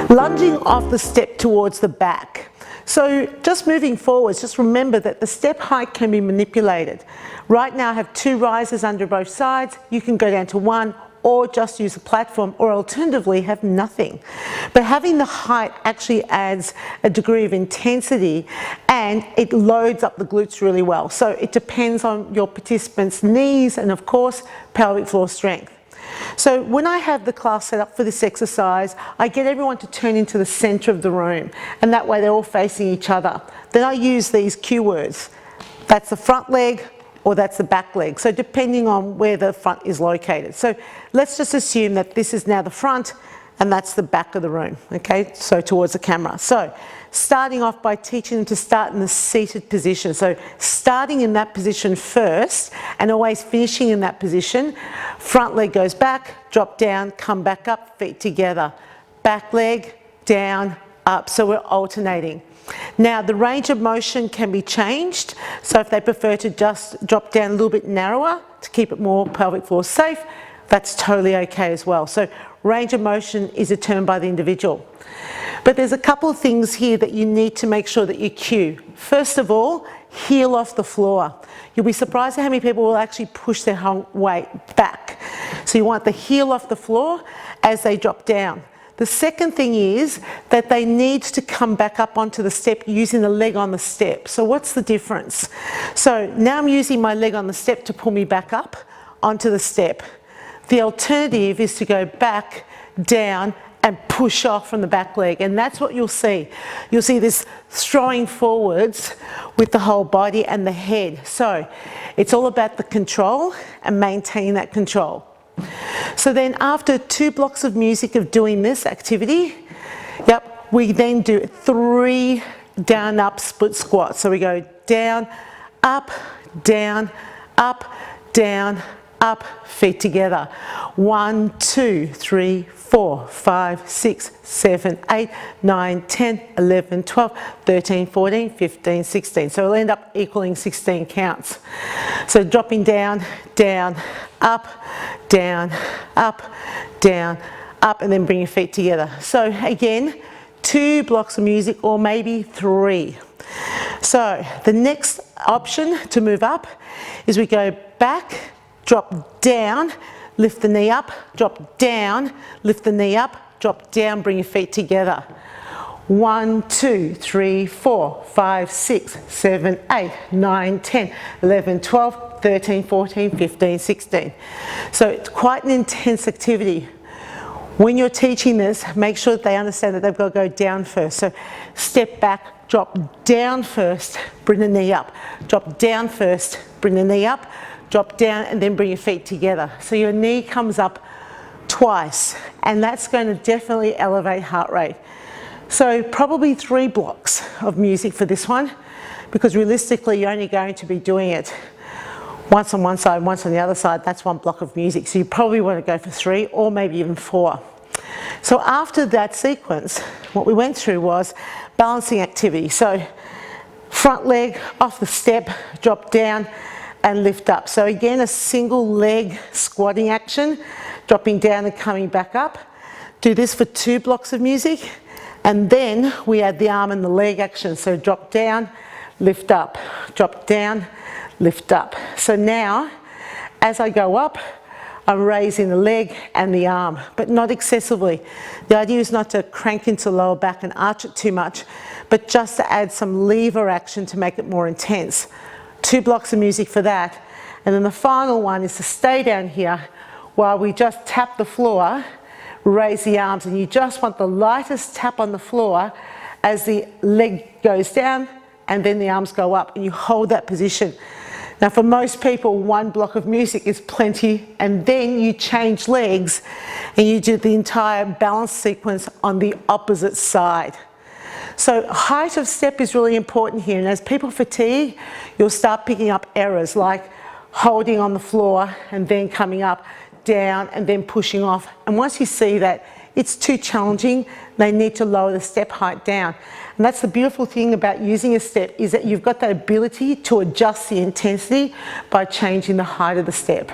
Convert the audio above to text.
Lunging off the step towards the back. So just moving forwards, just remember that the step height can be manipulated. Right now I have 2 risers under both sides. You can go down to 1 or just use a platform, or alternatively have nothing. But having the height actually adds a degree of intensity and it loads up the glutes really well. So it depends on your participants' knees and of course pelvic floor strength. So when I have the class set up for this exercise, I get everyone to turn into the center of the room, and that way they're all facing each other. Then I use these cue words. That's the front leg or that's the back leg. So depending on where the front is located. So let's just assume that this is now the front and that's the back of the room, okay? So towards the camera. So starting off by teaching them to start in the seated position. So starting in that position first and always finishing in that position. Front leg goes back, drop down, come back up, feet together. Back leg, down, up. So we're alternating. Now the range of motion can be changed. So if they prefer to just drop down a little bit narrower to keep it more pelvic floor safe, that's totally okay as well. So range of motion is determined by the individual. But there's a couple of things here that you need to make sure that you cue. First of all, heel off the floor. You'll be surprised at how many people will actually push their weight back. So you want the heel off the floor as they drop down. The second thing is that they need to come back up onto the step using the leg on the step. So what's the difference? So now I'm using my leg on the step to pull me back up onto the step. The alternative is to go back, down, and push off from the back leg, and that's what you'll see. You'll see this throwing forwards with the whole body and the head. So it's all about the control and maintaining that control. So then after 2 blocks of music of doing this activity, we then do 3 down up split squats. So we go down, up, up, feet together. 1, 2, 3, 4, 5, 6, 7, 8, 9, 10, 11, 12, 13, 14, 15, 16. So we'll end up equaling 16 counts. So dropping down, down, up, down, up, down, up, and then bring your feet together. So again, 2 blocks of music or maybe 3. So the next option to move up is we go back, drop down, lift the knee up, drop down, lift the knee up, drop down, bring your feet together. 1, 2, 3, 4, 5, 6, 7, 8, 9, 10, 11, 12, 13, 14, 15, 16. So it's quite an intense activity. When you're teaching this, make sure that they understand that they've got to go down first. So step back, drop down first, bring the knee up. Drop down first, bring the knee up. Drop down and then bring your feet together. So your knee comes up twice, and that's going to definitely elevate heart rate. So probably 3 blocks of music for this one, because realistically you're only going to be doing it once on one side, once on the other side. That's 1 block of music. So you probably want to go for 3 or maybe even 4. So after that sequence, what we went through was balancing activity. So front leg off the step, drop down, and lift up. So again, a single leg squatting action, dropping down and coming back up. Do this for 2 blocks of music, and then we add the arm and the leg action. So drop down, lift up, drop down, lift up. So now, as I go up, I'm raising the leg and the arm, but not excessively. The idea is not to crank into the lower back and arch it too much, but just to add some lever action to make it more intense. 2 blocks of music for that. And then the final one is to stay down here while we just tap the floor, raise the arms, and you just want the lightest tap on the floor as the leg goes down and then the arms go up, and you hold that position. Now for most people, 1 block of music is plenty, and then you change legs and you do the entire balance sequence on the opposite side. So height of step is really important here, and as people fatigue, you'll start picking up errors like holding on the floor and then coming up, down, and then pushing off. And once you see that it's too challenging, they need to lower the step height down. And that's the beautiful thing about using a step, is that you've got that ability to adjust the intensity by changing the height of the step.